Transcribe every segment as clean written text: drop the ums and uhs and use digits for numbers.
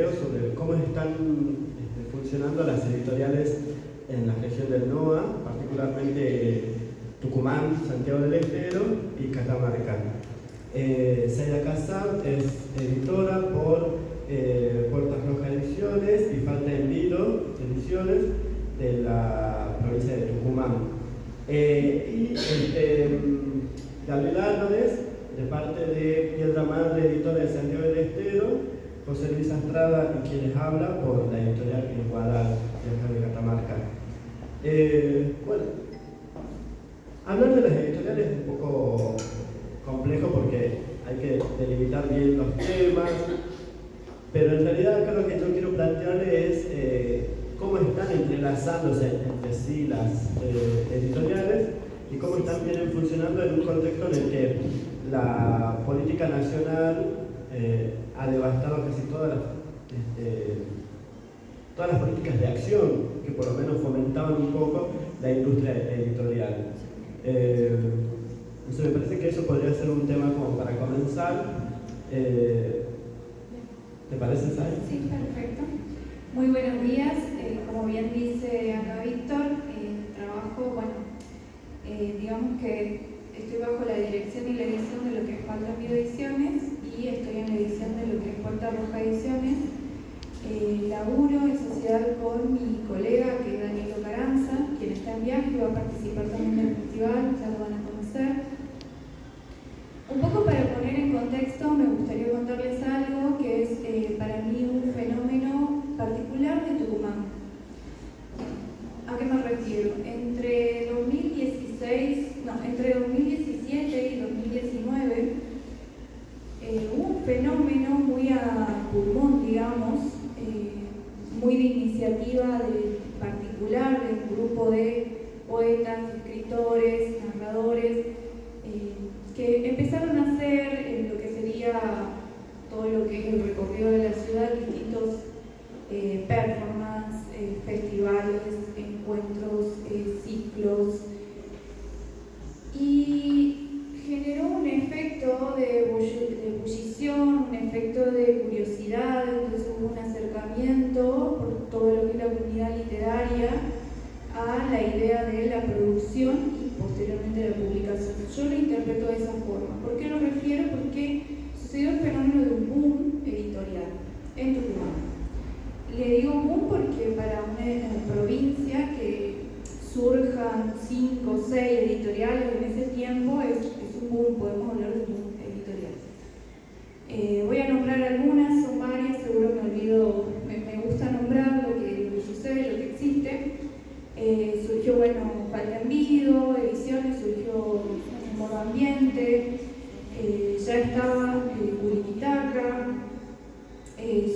video sobre cómo están funcionando las editoriales en la región del NOA, particularmente Tucumán, Santiago del Estero y Catamarca. Zaida Casab es editora por Puertas Rojas Ediciones y Falta en Vilo Ediciones de la provincia de Tucumán. Gabriel Álvarez, de parte de Piedra Madre, editora de Santiago del Estero, José Luis Astrada y quien les habla por la editorial Igualdad de Catamarca. Bueno, hablar de las editoriales es un poco complejo porque hay que delimitar bien los temas, pero en realidad acá lo que yo quiero plantear es cómo están entrelazándose entre sí las editoriales y cómo están vienen funcionando en un contexto en el que la política nacional ha devastado casi todas las políticas de acción que por lo menos fomentaban un poco la industria editorial. Entonces me parece que eso podría ser un tema como para comenzar. ¿Te parece, Sai? Sí, perfecto. Muy buenos días. Como bien dice acá Víctor, trabajo, digamos que estoy bajo la dirección y la edición de lo que es Falta en Vilo Ediciones y estoy en la edición de lo que es Puerta Roja Ediciones. Laburo en sociedad con mi colega que es Daniel Caranza, quien está en viaje y va a participar también del festival, ya lo van a conocer. Un poco para poner en contexto, me gustaría contarles algo que es para mí un fenómeno particular de Tucumán. ¿A qué me refiero? Entre 2017 y 2019 hubo un fenómeno muy a pulmón, digamos, muy de iniciativa particular de un grupo de poetas, escritores, narradores, que empezaron a hacer en lo que sería todo lo que es el recorrido de la ciudad, distintos performances, festivales, encuentros, ciclos, y generó un efecto de ebullición, un efecto de curiosidad. Entonces hubo un acercamiento por todo lo que es la comunidad literaria a la idea de la producción y posteriormente la publicación. Yo lo interpreto de esa forma. ¿Por qué lo refiero? Porque sucedió el fenómeno de un boom editorial en Tucumán. Le digo boom porque para una provincia que surjan 5 o 6 editoriales en ese tiempo es un boom, podemos hablar de un boom editorial. Voy a nombrar algunas, son varias, seguro me olvido, me gusta nombrar lo que sucede, lo que existe. Surgió, Falta en Vilo Ediciones, surgió Modo Ambiente, ya estaba Curiticaca,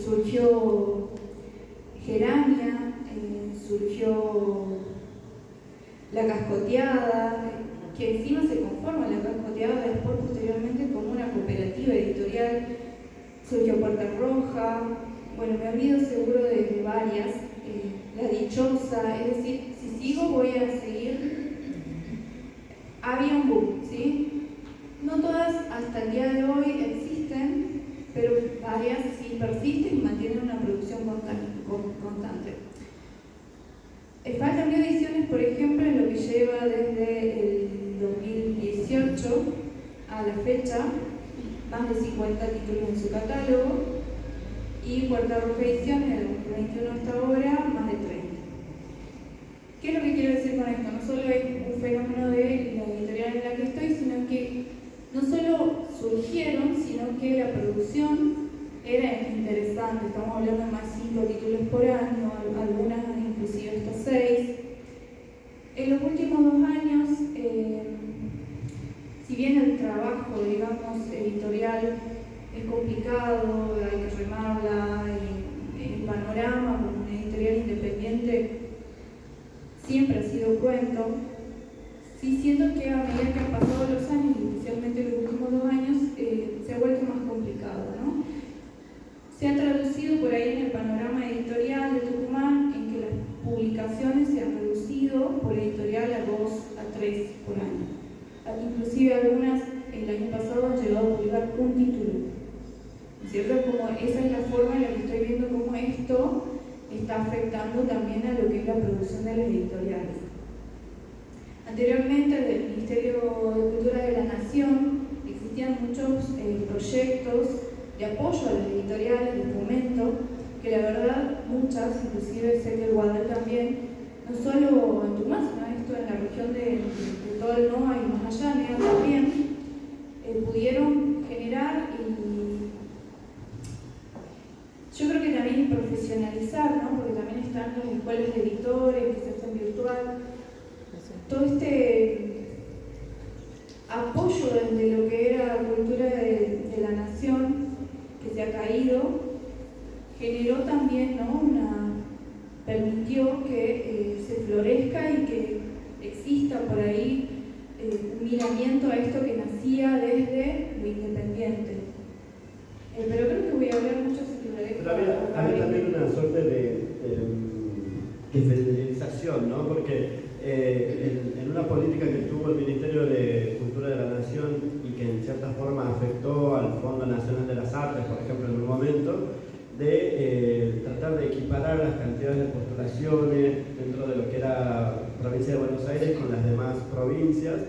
surgió Gerania, surgió La Cascoteada, que encima se conforma La Cascoteada después posteriormente como una cooperativa editorial, surgió Puerta Roja, me olvido seguro de varias, La Dichosa, es decir, si sigo voy a seguir. Había un boom, ¿sí? No todas hasta el día de hoy existen, pero varias sí persisten y mantienen una producción constante. Falta en Vilo Ediciones, por ejemplo, en lo que lleva desde el 2018 a la fecha, más de 50 títulos en su catálogo, y Puerta Roja Ediciones, en el 2021 hasta ahora, más de 30. ¿Qué es lo que quiero decir con esto? No solo es un fenómeno de la editorial en la que estoy, sino que no solo surgieron, sino que la producción era interesante. Estamos hablando de más de 5 títulos por año, algunas inclusive hasta 6. En los últimos 2 años, si bien el trabajo, digamos, editorial es complicado, hay que remarla, y el panorama como una editorial independiente siempre ha sido cruento, sí siento que a medida que han pasado los años, especialmente los últimos 2 años, se ha vuelto más complicado, ¿no? Se ha traducido por ahí en el panorama editorial de Tucumán en que las publicaciones se han reducido por editorial a 2 a 3 por año. Inclusive algunas el año pasado han llegado a publicar un título, ¿cierto? Como esa es la forma en la que estoy viendo cómo está afectando también a lo que es la producción de las editoriales. Anteriormente, desde el Ministerio de Cultura de la Nación, existían muchos proyectos de apoyo a las editoriales, de fomento, que la verdad muchas, inclusive sé que el Guadal también, no solo en Tucumán, sino esto en la región de todo el NOA y más allá, NEA también, pudieron generar y yo creo que también profesionalizar, ¿no? Porque también están las escuelas de editores que se hacen virtual. Todo este apoyo desde lo que era cultura de la nación que se ha caído, generó también, ¿no? Permitió que se florezca y que exista por ahí un miramiento a esto que nacía desde lo independiente. Pero creo que voy a hablar mucho así que lo dejo. Pero había también una suerte de federalización, ¿no? Porque en una política que tuvo el Ministerio de Cultura de la Nación y que en cierta forma afectó al Fondo Nacional de las Artes, por ejemplo, en un momento, de tratar de equiparar las cantidades de postulaciones dentro de lo que era provincia de Buenos Aires con las demás provincias,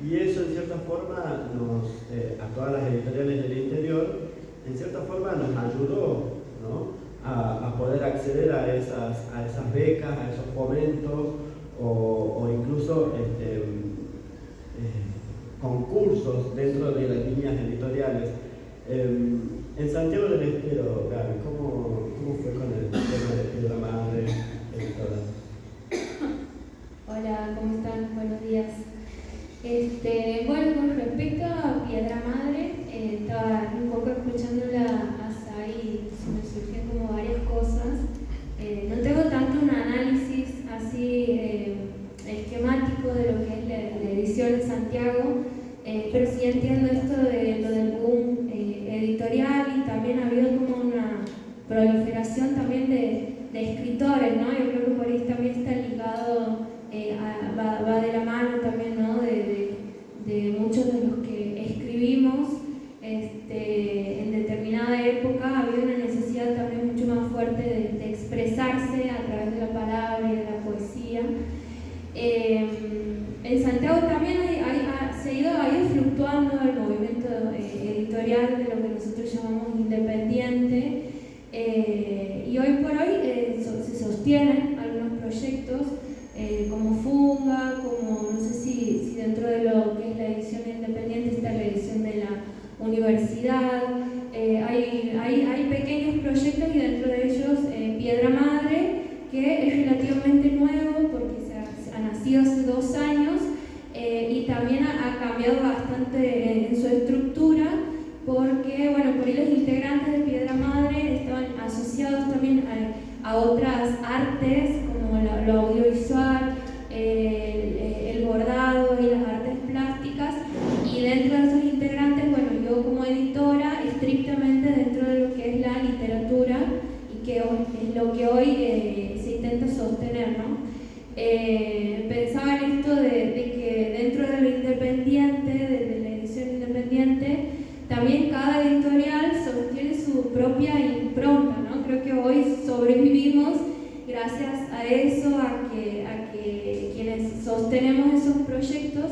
y eso en cierta forma a todas las editoriales del interior, en cierta forma nos ayudó, ¿no? a poder acceder a esas becas, a esos fomentos o incluso concursos dentro de las líneas editoriales. En Santiago del Estero, Gaby, ¿cómo fue con el tema de Piedra Madre, editora? Hola, ¿cómo están? Buenos días. Bueno, con respecto a Piedra Madre, estaba un poco escuchándola a Sai y se me surgían como varias cosas. No tengo tanto un análisis así esquemático de lo que es la edición en Santiago, pero sí entiendo esto de lo del boom editorial, y también ha habido como una proliferación también de escritores, ¿no? Yo creo que por ahí también está ligado, va de la mano también, ¿no? De muchos de los que escribimos en determinada época. Había una necesidad también mucho más fuerte de expresarse a través de la palabra y de la poesía. En Santiago también ha ido fluctuando el movimiento editorial de lo que nosotros llamamos independiente, y hoy por hoy se sostienen algunos proyectos como Funga, como no sé si dentro de lo que es la edición independiente está la edición de la universidad. Hay pequeños proyectos y dentro de ellos Piedra Madre, que es relativamente nuevo porque ha nacido hace 2 años, y también ha cambiado bastante en su estructura, porque bueno, por ahí los integrantes de Piedra Madre estaban asociados también a otras artes como lo audiovisual, el bordado y las artes plásticas, y dentro de esos integrantes, bueno, yo como editora estrictamente dentro de lo que es la literatura, y que es lo que hoy se intenta sostener, ¿no? Pensaba en esto de que dentro de lo independiente, de la edición independiente, también cada editorial sostiene su propia impronta, ¿no? Creo que hoy sobrevivimos gracias a eso, a que quienes sostenemos esos proyectos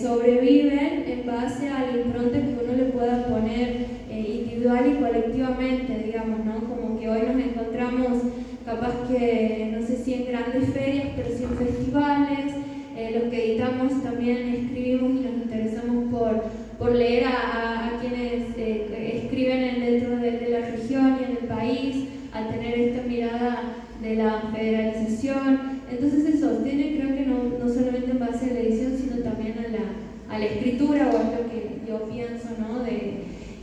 sobreviven en base a la impronta que uno le pueda poner individual y colectivamente, digamos, ¿no? Como que hoy nos encontramos capaz que, no sé si en grandes ferias, pero sí en festivales. Los que editamos también escribimos y nos interesamos por leer a quienes escriben dentro de la región y en el país, al tener esta mirada de la federalización. Entonces se sostiene, creo que no solamente en base a la edición, sino también a la escritura, o es lo que yo pienso, ¿no?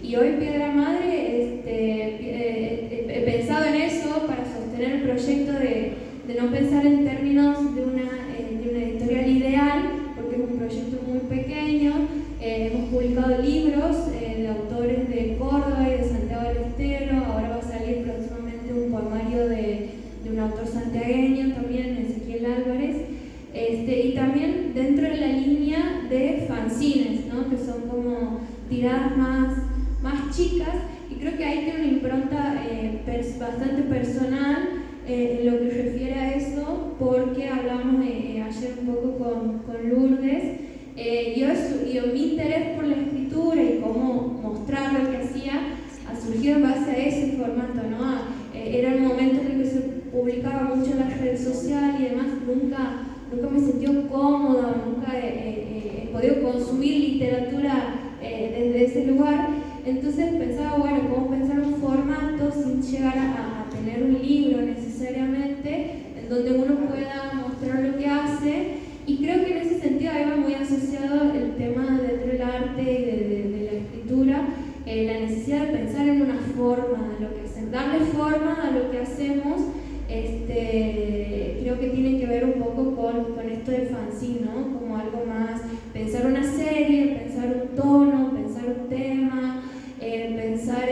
Y hoy Piedra Madre, he pensado en eso para sostener el proyecto de no pensar en términos de una editorial ideal, porque es un proyecto muy pequeño. Hemos publicado libros de autores de Córdoba y de Santiago del Estero. Ahora va a salir próximamente un poemario de un autor santiagueño también, Ezequiel Álvarez, y también dentro de la línea de fanzines, ¿no? Que son como tiradas más chicas, y creo que ahí tiene una impronta bastante personal en lo que refiere a eso, porque hablamos ayer un poco con Lourdes. Mi interés por la escritura y cómo mostrar lo que hacía ha surgido en base a ese formato, ¿no? Era el momento en el que se publicaba mucho en las redes sociales y demás. Nunca me sentí cómoda, nunca he podido consumir literatura desde ese lugar. Entonces pensaba, bueno, cómo pensar un formato sin llegar a tener un libro necesariamente, en donde uno pueda mostrar lo que hace. Y creo que en ese sentido ahí va muy asociado el tema dentro del arte y de la escritura, la necesidad de pensar en una forma de lo que hacemos, darle forma a lo que hacemos. Creo que tiene que ver un poco con esto del fanzine, ¿no? Como algo más, pensar una serie, pensar un tono, pensar un tema, pensar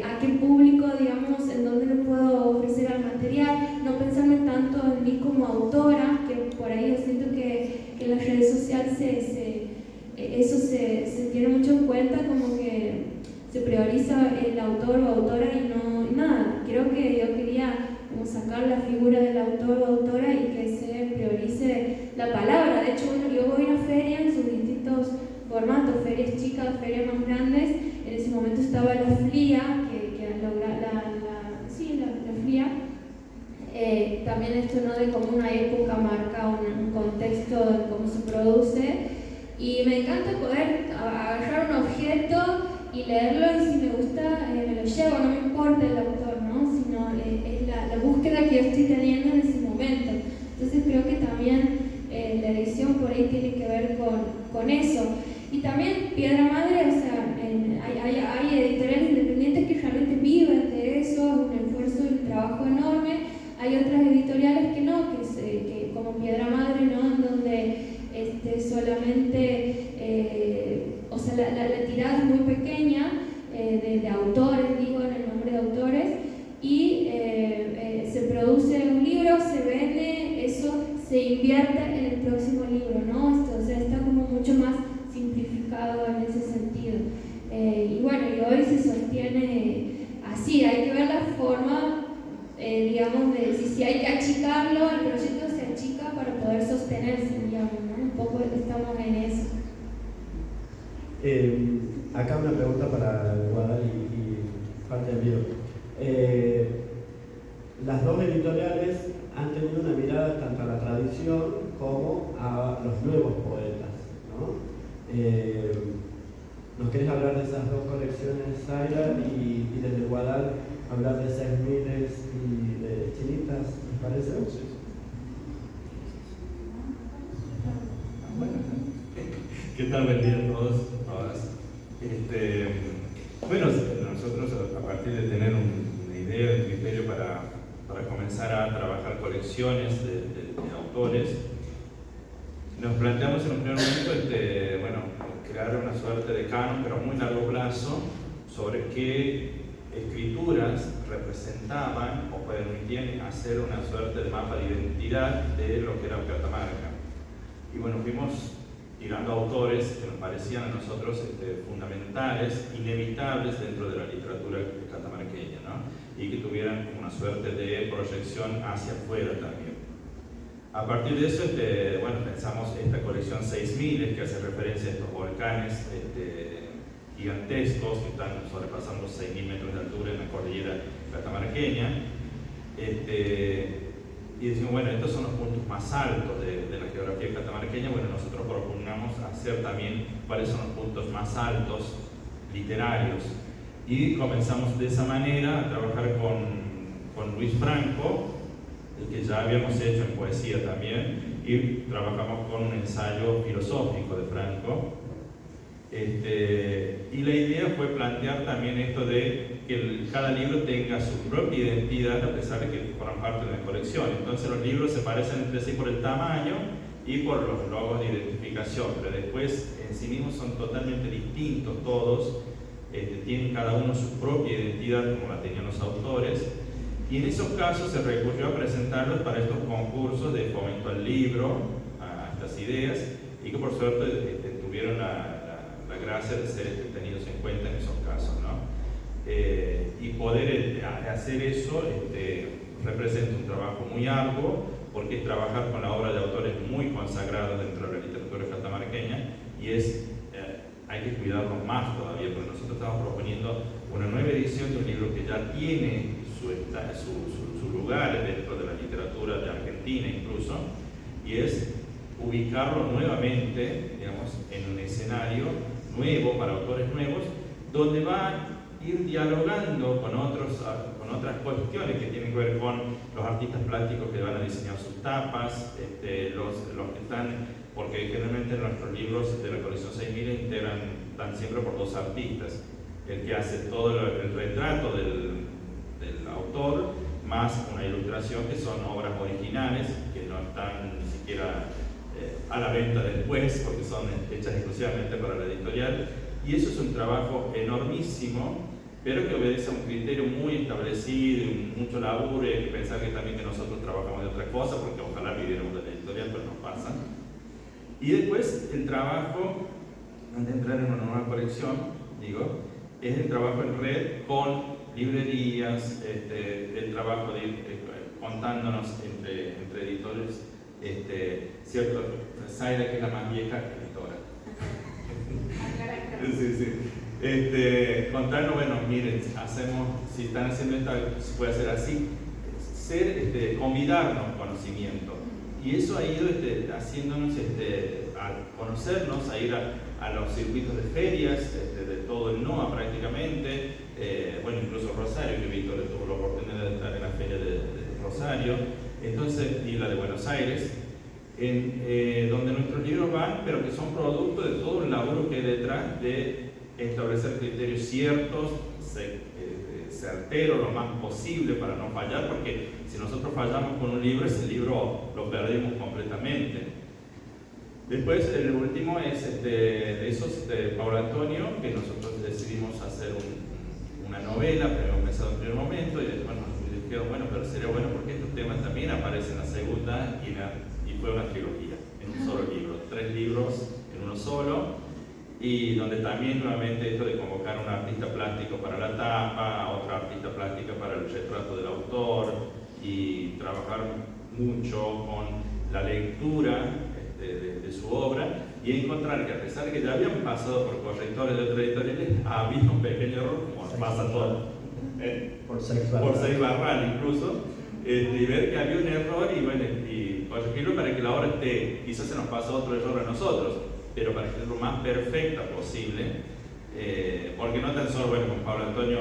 a qué público, digamos, en dónde le puedo ofrecer al material, no pensarme tanto en mí como autora, que por ahí yo siento que en las redes sociales eso se tiene mucho en cuenta, como que se prioriza el autor o autora y no nada. Creo que yo quería como sacar la figura del autor o autora y que se priorice la palabra. De hecho, yo voy a una feria en sus distintos formatos, ferias chicas, ferias más grandes. En ese momento estaba la FLIA, la FLIA. También esto, ¿no?, de cómo una época marca un contexto de cómo se produce. Y me encanta poder agarrar un objeto y leerlo, y si me gusta me lo llevo, no me importa el autor, ¿no? Sino es la búsqueda que yo estoy teniendo en ese momento. Entonces creo que también la edición por ahí tiene que ver con eso. Y también Piedra Madre, o sea, hay editoriales independientes que realmente viven de eso, es un esfuerzo y un trabajo enorme. Hay otras editoriales que no, que como Piedra Madre, ¿no?, en donde solamente, o sea, la tirada es muy pequeña, de autores, digo, en el nombre de autores, y se produce un libro, se vende, eso se invierte en el próximo libro, ¿no? O sea, está como mucho más simplificado en ese sentido. Y bueno, y hoy se sostiene así, hay que ver la forma, digamos, de si hay que achicarlo, el proyecto se achica para poder sostenerse, digamos, ¿no? Un poco estamos en eso. Acá una pregunta para Guadal y parte del video. Las dos editoriales han tenido una mirada tanto a la tradición como a los nuevos poetas, ¿no? ¿Nos querés hablar de esas dos colecciones, Zaira, y desde Guadal hablar de Seis Miles y de Chinitas, ¿les parece? Sí. ¿Qué tal? Buen día a todos, todas. Bueno, nosotros a partir de tener una idea, un criterio para comenzar a trabajar colecciones de autores, nos planteamos en un primer momento crear una suerte de canon, pero a muy largo plazo, sobre qué escrituras representaban o permitían hacer una suerte de mapa de identidad de lo que era Catamarca. Y bueno, fuimos tirando autores que nos parecían a nosotros fundamentales, inevitables dentro de la literatura catamarqueña, ¿no? Y que tuvieran una suerte de proyección hacia afuera también. A partir de eso, pensamos esta colección 6000, que hace referencia a estos volcanes gigantescos que están sobrepasando 6.000 metros de altura en la cordillera catamarqueña. Y decimos, bueno, estos son los puntos más altos de la geografía catamarqueña. Bueno, nosotros propugnamos hacer también cuáles son los puntos más altos literarios. Y comenzamos de esa manera a trabajar con Luis Franco, el que ya habíamos hecho en poesía también, y trabajamos con un ensayo filosófico de Franco. Y la idea fue plantear también esto de que cada libro tenga su propia identidad, a pesar de que forman parte de una colección. Entonces los libros se parecen entre sí por el tamaño y por los logos de identificación, pero después en sí mismos son totalmente distintos todos, tienen cada uno su propia identidad como la tenían los autores. Y en esos casos se recurrió a presentarlos para estos concursos de fomento al libro, a estas ideas, y que por suerte tuvieron la gracia de ser tenidos en cuenta en esos casos, ¿no? Y poder hacer eso representa un trabajo muy arduo, porque es trabajar con la obra de autores muy consagrados dentro de la literatura catamarqueña, y hay que cuidarlo más todavía, porque nosotros estamos proponiendo una nueva edición de un libro que ya tiene su lugar dentro de la literatura de Argentina incluso, y es ubicarlo nuevamente, digamos, en un escenario nuevo para autores nuevos, donde va a ir dialogando con otras cuestiones que tienen que ver con los artistas plásticos que van a diseñar sus tapas, los que están, porque generalmente nuestros libros de la colección 6000 están siempre por dos artistas, el que hace todo el retrato del autor, más una ilustración, que son obras originales, que no están ni siquiera a la venta después, porque son hechas exclusivamente para la editorial, y eso es un trabajo enormísimo, pero que obedece a un criterio muy establecido y mucho laburo, y hay que pensar que también que nosotros trabajamos de otra cosa, porque ojalá viviéramos de la editorial, pero no pasa. Y después el trabajo, antes de entrar en una nueva colección, es el trabajo en red con librerías, el trabajo de ir contándonos entre editores, cierto, Zaira, que es la más vieja editora. Sí. Contarnos, bueno, miren, si están haciendo esto, se puede hacer así, convidarnos conocimiento. Y eso ha ido haciéndonos a conocernos, a ir a los circuitos de ferias, de todo el NOA prácticamente, bueno, incluso Rosario, que Víctor tuvo la oportunidad de estar en la feria de Rosario, entonces, y la de Buenos Aires, donde nuestros libros van, pero que son producto de todo el laburo que hay detrás de establecer criterios ciertos, certeros lo más posible para no fallar, porque si nosotros fallamos con un libro, ese libro lo perdimos completamente. Después, el último es de esos de Paulo Antonio, que nosotros decidimos hacer una novela, pero hemos pensado en primer momento, y después nos dijeron, bueno, pero sería bueno porque estos temas también aparecen en la segunda, y fue una trilogía, en un solo libro, 3 libros en uno solo, y donde también nuevamente esto de convocar a un artista plástico para la tapa, a otra artista plástica para el retrato del autor, y trabajar mucho con la lectura de su obra, y encontrar que a pesar de que ya habían pasado por correctores de otras editoriales, había un pequeño error, como pasa todo, por Seix Barral incluso, y ver que había un error y corregirlo para que la obra quizás se nos pasó otro error a nosotros, pero para que sea lo más perfecta posible, porque no tan solo, bueno, con Pablo Antonio,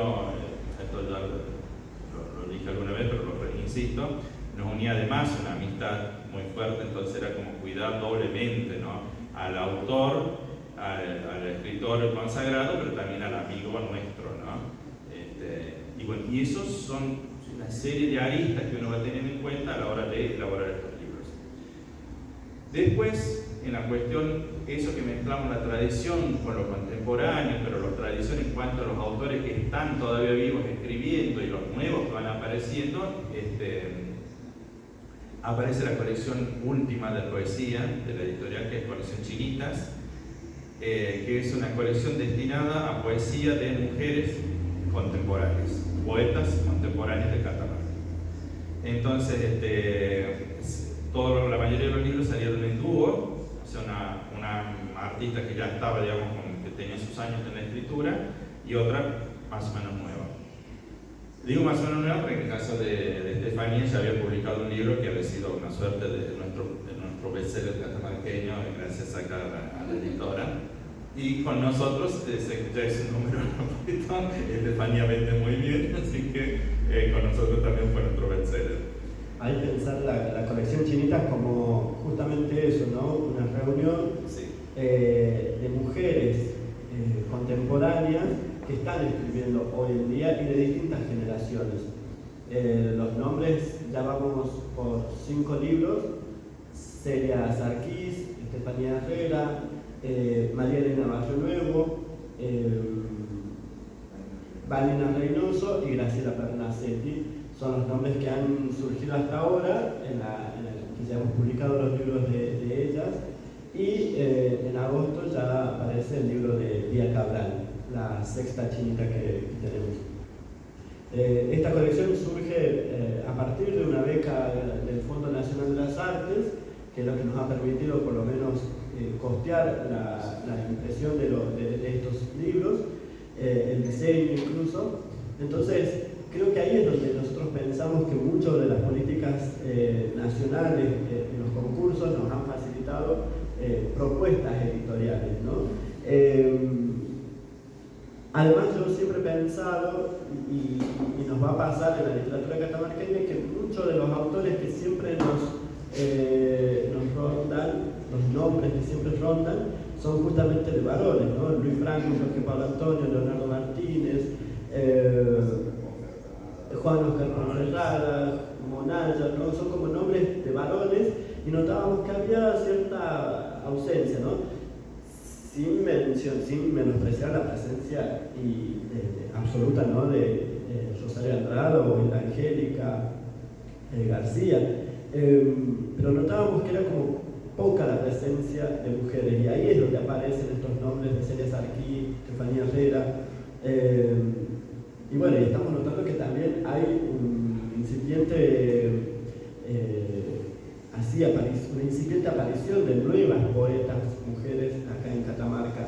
esto ya lo dije alguna vez, pero lo insisto, nos unía además una amistad muy fuerte, entonces era como cuidar doblemente, ¿no?, al autor, al escritor consagrado, pero también al amigo nuestro, ¿no? Y bueno, y esos son una serie de aristas que uno va a tener en cuenta a la hora de elaborar estos libros. Después, en la cuestión, eso que mezclamos la tradición con lo contemporáneo, pero la tradición en cuanto a los autores que están todavía vivos escribiendo y los nuevos que van apareciendo, aparece la colección última de poesía de la editorial, que es Colección Chinitas, que es una colección destinada a poesía de mujeres contemporáneas, poetas contemporáneas de Catamarca. Entonces, la mayoría de los libros salieron en dúo, o sea, una artista que ya estaba, digamos, que tenía sus años en la escritura, y otra más o menos nueva. Digo más o menos nueva porque en el caso de Estefanía ya había publicado un libro que había sido una suerte de nuestro bestseller catamarqueño, gracias acá a la editora. Y con nosotros ya es un número un poquito, Estefanía vende muy bien, así que con nosotros también fue nuestro bestseller. Hay que pensar la colección Chinitas como justamente eso, ¿no? Una reunión de mujeres contemporáneas que están escribiendo hoy en día y de distintas generaciones. Los nombres, ya vamos por 5 libros: Celia Sarquís, Estefanía Herrera, María Elena Barrio Nuevo, Valena Reynoso y Graciela Pernacetti. Son los nombres que han surgido hasta ahora, que ya hemos publicado los libros de ellas, y en agosto ya aparece el libro de Lía Cabral, la sexta chinita que tenemos. Esta colección surge a partir de una beca del Fondo Nacional de las Artes, que es lo que nos ha permitido por lo menos costear la impresión de estos libros, el diseño incluso. Entonces, creo que ahí es donde nosotros pensamos que muchas de las políticas nacionales en los concursos nos han facilitado propuestas editoriales, ¿no? Además, yo siempre he pensado, y nos va a pasar en la literatura catamarqueña, que muchos de los autores que siempre nos rondan, los nombres que siempre rondan, son justamente de varones, ¿no? Luis Franco, Jorge Pablo Antonio, Leonardo Martínez, Juan Oscar Ferrara, Monalla, ¿no? Son como nombres de varones, y notábamos que había cierta ausencia, ¿no? Sin menospreciar la presencia absoluta, ¿no? de Rosario Andrade o de Angélica García, pero notábamos que era como poca la presencia de mujeres, y ahí es donde aparecen estos nombres de Celia Sarquí, Estefanía Herrera, y bueno, y estamos notando que también hay una incipiente aparición de nuevas poetas mujeres acá en Catamarca.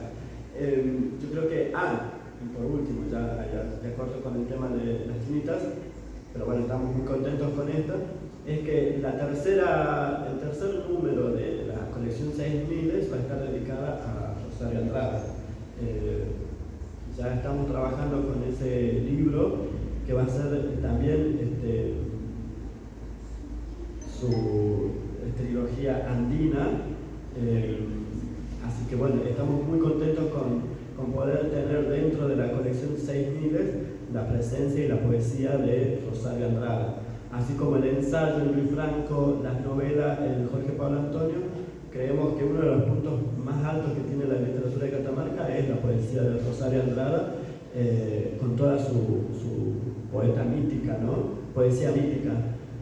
Yo creo que, y por último, ya de acuerdo con el tema de las chinitas, pero bueno, estamos muy contentos con esto, es que el tercer número de la colección 6000 va a estar dedicada a Rosario Andrade. Ya estamos trabajando con ese libro, que va a ser también su trilogía andina, así que bueno, estamos muy contentos con poder tener dentro de la colección 6000 la presencia y la poesía de Rosario Andrade, así como el ensayo en Luis Franco, las novelas en Jorge Pablo Antonio. Creemos que uno de los puntos más altos que tiene la literatura de Catamarca es la poesía de Rosario Andrade, con toda su poeta mítica, ¿no? Poesía mítica.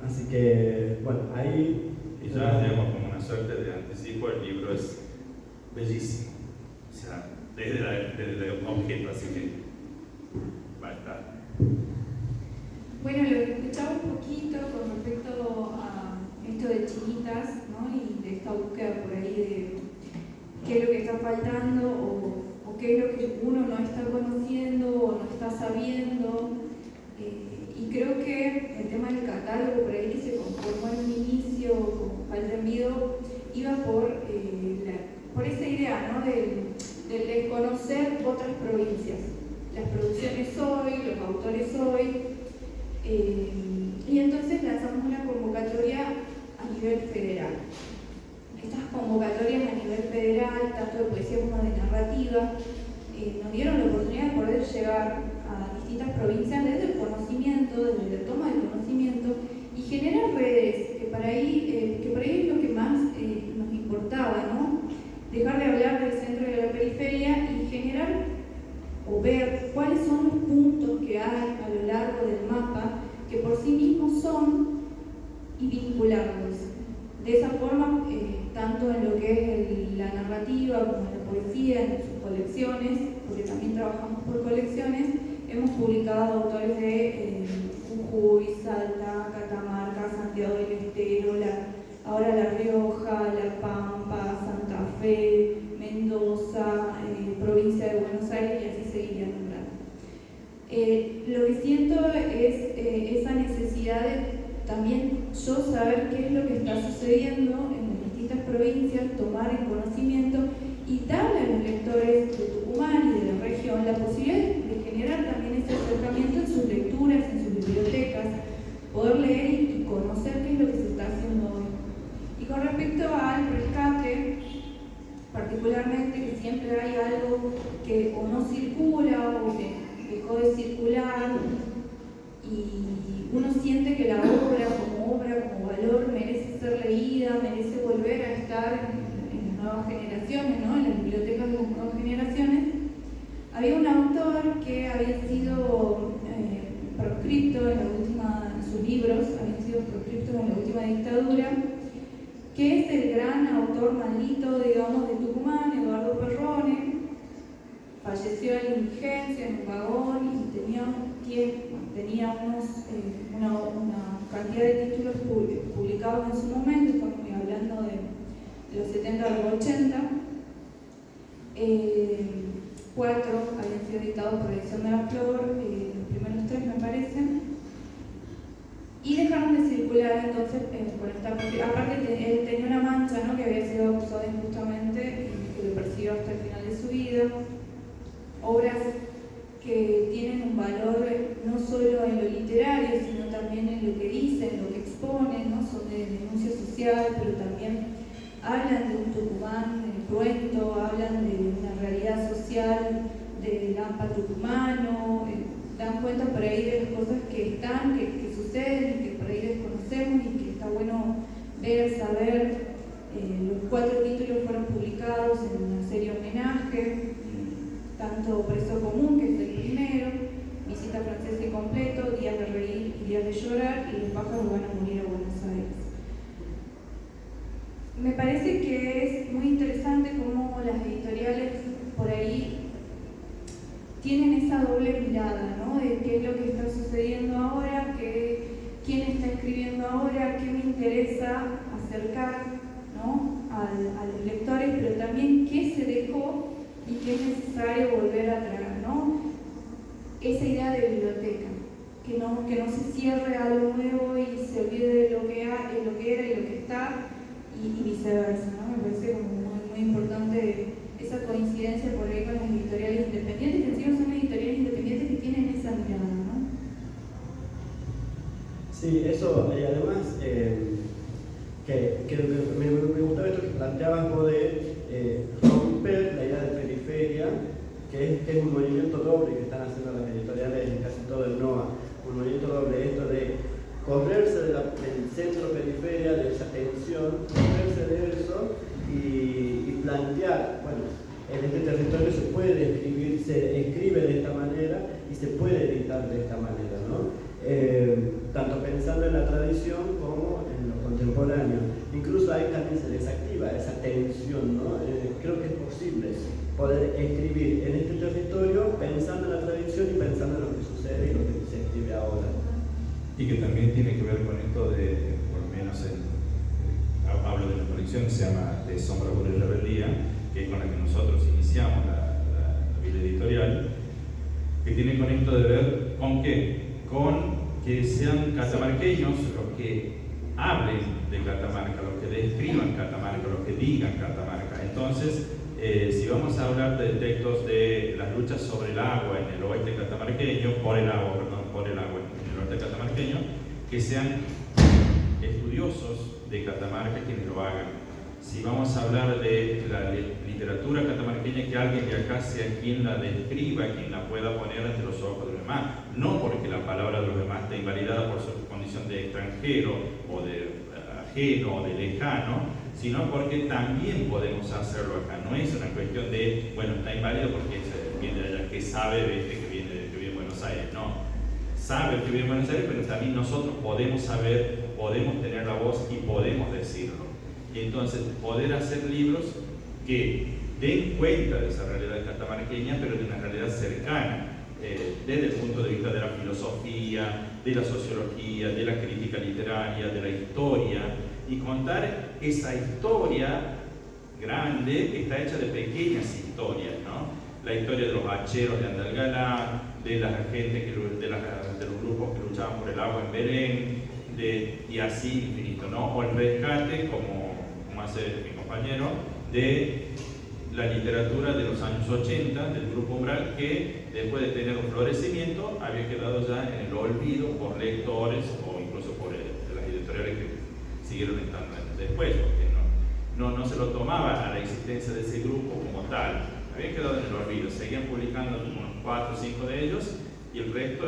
Así que, bueno, ahí... Y ya tenemos como una suerte de anticipo, el libro es bellísimo, o sea, desde el objeto, así que va a estar. Bueno, lo escuchaba un poquito con respecto a esto de chinitas, ¿no? Y de esta búsqueda por ahí de qué es lo que está faltando o qué es lo que uno no está conociendo o no está sabiendo. Y creo que el tema del catálogo por ahí que se conformó en un inicio con Faldenbido iba por esa idea, ¿no? Del desconocer otras provincias, las producciones hoy, los autores hoy, y entonces lanzamos una convocatoria a nivel federal. Estas convocatorias a nivel federal, tanto de poesía como de narrativa, nos dieron la oportunidad de poder llegar a distintas provincias desde el conocimiento, desde la toma de conocimiento, y generar redes, que por ahí es lo que más nos importaba, ¿no? Dejar de hablar del centro y de la periferia y generar o ver cuáles son los puntos que hay a lo largo del mapa que por sí mismos son, y vincularlos. De esa forma, tanto en lo que es la narrativa como en la poesía, en sus colecciones, porque también trabajamos por colecciones, hemos publicado autores de Jujuy, Salta, Catamarca, Santiago del Estero, ahora La Rioja, La Pampa, Santa Fe, Mendoza, provincia de Buenos Aires, y así seguiría nombrando. Lo que siento es esa necesidad de también yo saber qué es lo que está sucediendo en las distintas provincias, tomar el conocimiento y darle a los lectores de Tucumán y de la región la posibilidad de generar también ese acercamiento en sus lecturas, en sus bibliotecas, poder leer y conocer qué es lo que se está haciendo hoy. Y con respecto al rescate, particularmente, que siempre hay algo que o no circula o que dejó de circular, y uno siente que la obra, como valor, merece ser leída, merece volver a estar en las nuevas generaciones, ¿no? En las bibliotecas de las nuevas generaciones. Había un autor que había sido proscripto sus libros habían sido proscriptos en la última dictadura, que es el gran autor maldito, digamos, de Tucumán, Eduardo Perrone. Falleció en la indigencia, en un vagón, y tenía tenía una cantidad de títulos publicados en su momento, estamos hablando de los 70 a los 80. 4 habían sido editados por Edición de la Flor, los primeros 3 me parecen, y dejaron de circular entonces por esta porque aparte él tenía una mancha, ¿no?, que había sido acusado injustamente y que lo persiguió hasta el final de su vida. Obras que tienen un valor no solo en lo literario, sino también en lo que dicen, lo que exponen, ¿no? Son de denuncia social, pero también hablan de un Tucumán cruento, hablan de una realidad social del AMPA tucumano, dan cuenta por ahí de las cosas que están, que suceden, que por ahí desconocemos y que está bueno ver, saber. Los 4 títulos fueron publicados en una serie homenaje, tanto Preso Común, que es el primero, Visita Francesa y Completo, Días de Reír y Días de Llorar, y Los pájaros van a morir a Buenos Aires. Me parece que es muy interesante cómo las editoriales por ahí tienen esa doble mirada, ¿no?, de qué es lo que está sucediendo ahora, quién está escribiendo ahora, qué me interesa acercar, ¿no?, a los lectores, pero también qué se dejó y qué es necesario volver a traer, ¿no? Esa idea de biblioteca, que no se cierre a lo nuevo y se olvide de lo que era y lo que está, y viceversa, ¿no? Me parece como muy importante esa coincidencia por ahí con las editoriales independientes, que encima son editoriales independientes que tienen esa mirada, ¿no? Sí, eso, y además, que me gustaba esto que planteabas vos de romper la idea de periferia, que es un movimiento doble que están haciendo las editoriales en casi todo el NOA, un movimiento doble, esto de correrse del centro-periferia, de esa tensión, correrse de eso y plantear, bueno, en este territorio se puede escribir, se escribe de esta manera y se puede editar de esta manera, ¿no? Tanto pensando en la tradición como en lo contemporáneo. Incluso ahí también se desactiva esa tensión, ¿no? Creo que es posible poder escribir en este territorio pensando en la tradición y pensando en lo que sucede y lo que se escribe ahora. Y que también tiene que ver con esto de, por lo menos hablo de una colección que se llama De Sombra, Pura y Rebeldía, que es con la que nosotros iniciamos la vida editorial, que tiene con esto de ver con qué, con que sean catamarqueños los que hablen de Catamarca, los que describan Catamarca, los que digan Catamarca. Entonces, si vamos a hablar de textos de las luchas sobre el agua en el oeste catamarqueño, por el agua en el oeste catamarqueño, que sean estudiosos de Catamarca quienes lo hagan. Si vamos a hablar de la literatura catamarqueña, que alguien de acá sea quien la describa, quien la pueda poner ante los ojos de los demás, no porque la palabra de los demás esté invalidada por su condición de extranjero o de ajeno o de lejano, sino porque también podemos hacerlo acá. No es una cuestión de, bueno, está inválido porque viene de allá, que sabe que viene de Buenos Aires, no. Sabe que vive en Buenos Aires, pero también nosotros podemos saber, podemos tener la voz y podemos decirlo. Y entonces poder hacer libros que den cuenta de esa realidad catamarqueña, pero de una realidad cercana, desde el punto de vista de la filosofía, de la sociología, de la crítica literaria, de la historia, y contar esa historia grande que está hecha de pequeñas historias, ¿no? La historia de los hacheros de Andalgalá, de la gente de los grupos que luchaban por el agua en Belén, y así infinito, ¿no? O el rescate, como hace mi compañero, de la literatura de los años 80 del Grupo Umbral, que después de tener un florecimiento había quedado ya en el olvido por lectores o incluso por las editoriales que siguieron estando después, porque no se lo tomaba a la existencia de ese grupo como tal, habían quedado en el olvido, seguían publicando unos 4 o 5 de ellos y el resto,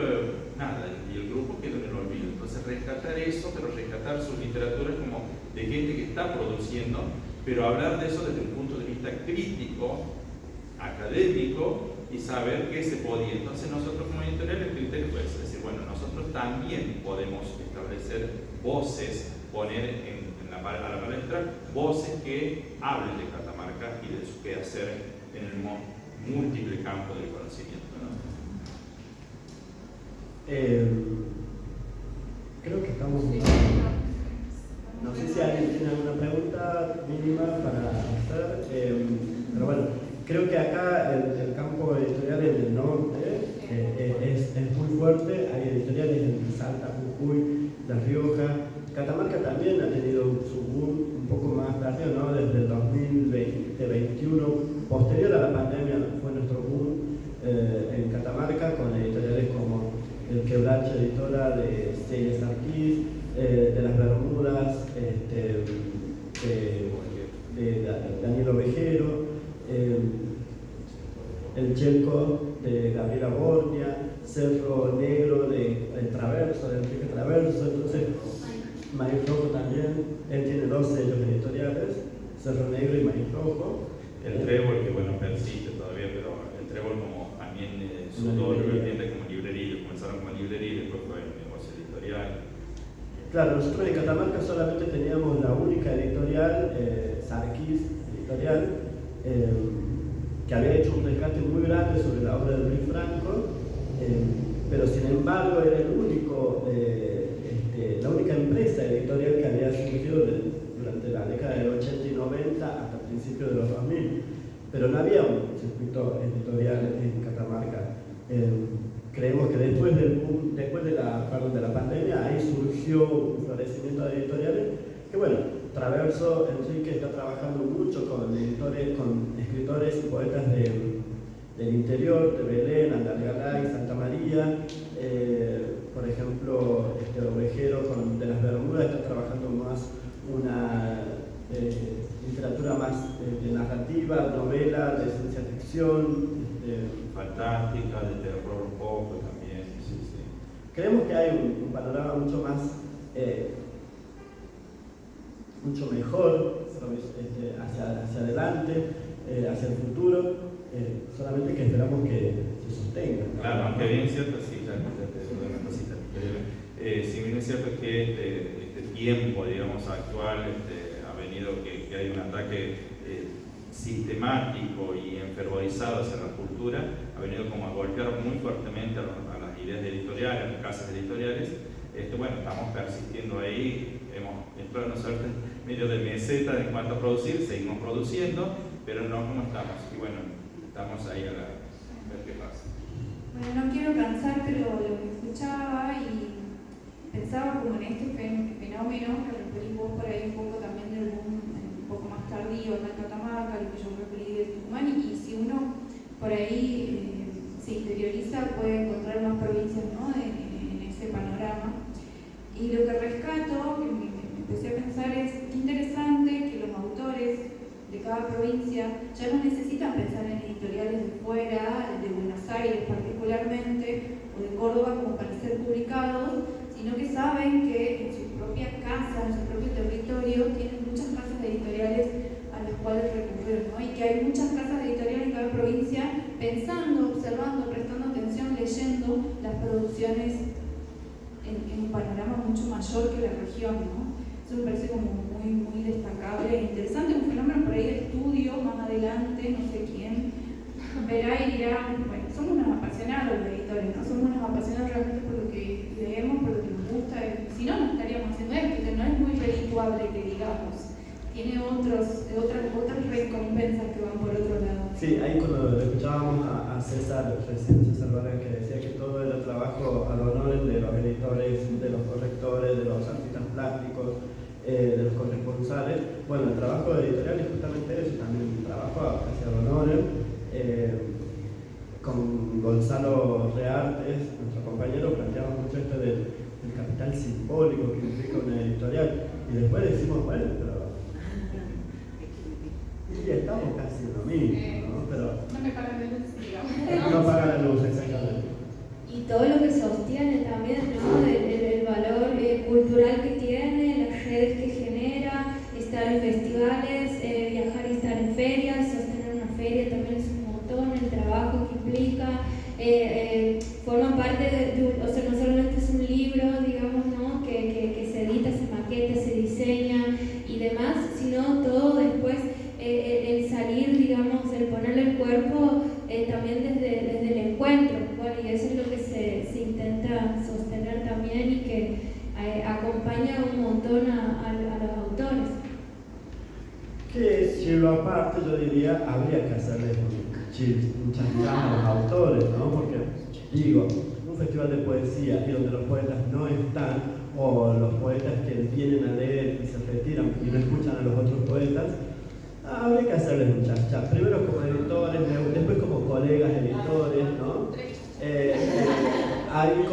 nada, y el grupo quedó en el olvido. Entonces rescatar eso, pero rescatar su literatura como de gente que está produciendo, pero hablar de eso desde un punto de vista crítico, académico, y saber qué se podía. Entonces nosotros como editorial el criterio puede ser decir, bueno, nosotros también podemos establecer voces, poner a la palestra voces que hablen de Catamarca y de su quehacer en el múltiple campo del conocimiento, ¿no? Creo que estamos... No sé si alguien tiene alguna pregunta mínima para hacer, pero bueno, creo que acá el campo editorial en el norte es muy fuerte. Hay editoriales en Salta, Jujuy, La Rioja. Catamarca también ha tenido su boom un poco más tarde, ¿no? Desde el 2021, posterior a la pandemia, fue nuestro boom en Catamarca, con editoriales como El Quebracho Editora de C.S. Sarkis, de Las Bermudas, de Daniel Ovejero, El Chelco de Gabriela Borgia, Cerro Negro de Traverso, de Enrique Traverso. Entonces, Maíz Rojo también, él tiene 2 sellos editoriales, Cerro Negro y Maíz Rojo. El Trébol, que bueno, persiste todavía, pero el Trébol como también su doble vertiente como librería, comenzaron como librería y después fue un negocio editorial. Claro, nosotros en Catamarca solamente teníamos la única editorial, Sarkis Editorial, que había hecho un rescate muy grande sobre la obra de Luis Franco, pero sin embargo era el único, la única empresa editorial que había surgido durante la década del 80 y 90 hasta principios de los 2000, pero no había un circuito editorial en Catamarca. Creemos que después de la pandemia, ahí surgió un florecimiento de editoriales que, bueno, Traverso Enrique está trabajando mucho con escritores y poetas del interior, de Belén, Andalgalá y Santa María. Por ejemplo, Ovejero de Las Bermudas está trabajando más una literatura más de narrativa, novela, de ciencia ficción. Fantástica, de terror un poco también, sí. Creemos que hay un panorama mucho más, mucho mejor hacia adelante, hacia el futuro, solamente que esperamos que se sostenga, ¿no? Claro, aunque bien cierto, sí, ya te digo una cosita. Si bien es cierto que este tiempo, digamos, actual ha venido que hay un ataque sistemático y enfervorizado hacia la cultura, ha venido como a golpear muy fuertemente a las ideas editoriales, a las casas editoriales. Bueno, estamos persistiendo ahí, hemos entrado en una suerte medio de meseta en cuanto a producir, seguimos produciendo, pero no como estamos. Y bueno, estamos ahí a ver qué pasa. Bueno, no quiero cansar, pero lo que escuchaba y pensaba como en este fenómeno que referís vos por ahí un poco también del boom un poco más tardío acá en Catamarca, lo que yo referí de Tucumán, y si uno por ahí se interioriza puede encontrar más provincias, ¿no? en ese panorama. Y lo que rescato, que me empecé a pensar, es qué interesante que los autores de cada provincia ya no necesitan pensar en editoriales de fuera, de Buenos Aires particularmente, o de Córdoba como para ser publicados, sino que saben que en su propia casa, en su propio territorio, tienen muchas casas editoriales a las cuales recurrir, ¿no? Y que hay muchas casas editoriales en cada provincia pensando, observando, prestando atención, leyendo las producciones en un panorama mucho mayor que la región, ¿no? Eso me parece como muy destacable e interesante, un fenómeno por ahí de estudio más adelante, no sé quién verá y dirá, bueno, somos unos apasionados los editores, ¿no? Somos unos apasionados realmente por lo que leemos, por lo que nos gusta, si no, no estaríamos haciendo esto, que no es muy redituable que digamos, tiene otras recompensas que van por otro lado. Sí, ahí cuando escuchábamos a César Vargas, que decía que todo era trabajo al honor de los editores, de los correctores, de los artistas plásticos, de los corresponsales. Bueno, el trabajo editorial es justamente eso, también un trabajo hacia el honor. Con Gonzalo Reartes, nuestro compañero, planteamos mucho esto del capital simbólico que implica una editorial, y después decimos, bueno, pero y estamos casi en lo mismo, ¿no? Pero no me pagan la luz, digamos. No paga la luz, exactamente. Y todo lo que sostiene también, ¿no? El valor cultural que tiene, las redes que genera, estar en festivales, viajar y estar en ferias, sostener una feria también es un montón, el trabajo que implica, forma parte o sea, no solamente es un libro, digamos, ¿no? que se edita, se maqueta, se diseña y un montón a los autores. Que si lo aparte yo diría habría que hacerles un chanchán a los autores, ¿no? Porque digo, un festival de poesía y donde los poetas no están, o los poetas que vienen a leer y se retiran y no escuchan a los otros poetas, habría que hacerles un chanchán. Primero como editores, después como colegas editores, ¿no? Hay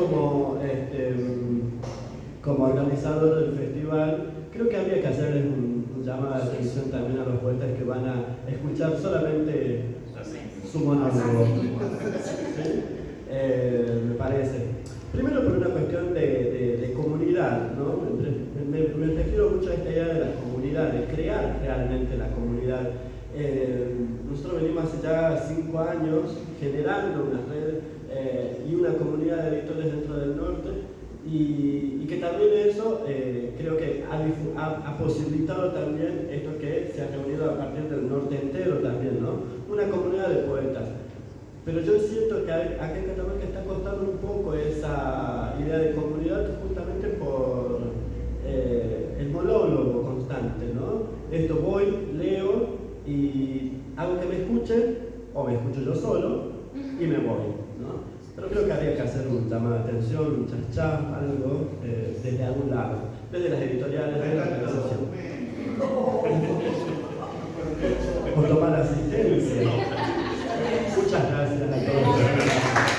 como organizador del festival, creo que habría que hacerles un llamado de atención también a los poetas que van a escuchar solamente su monólogo. ¿Sí? Me parece. Primero por una cuestión de comunidad, ¿no? Me refiero mucho a esta idea de la comunidad, de crear realmente la comunidad. Nosotros venimos hace ya 5 años generando una red y una comunidad de editores dentro del norte y que también eso creo que ha posibilitado también esto que se ha reunido a partir del norte entero también, ¿no? Una comunidad de poetas. Pero yo siento que acá en Catamarca está costando un poco esa idea de comunidad justamente por el monólogo constante, ¿no? Esto voy, leo y hago que me escuchen, o me escucho yo solo, y me voy, ¿no? Pero creo que habría que hacer un llamado de atención, un chachá, algo, desde algún lado, desde las editoriales, desde la organización. O tomar asistencia. Muchas gracias a todos.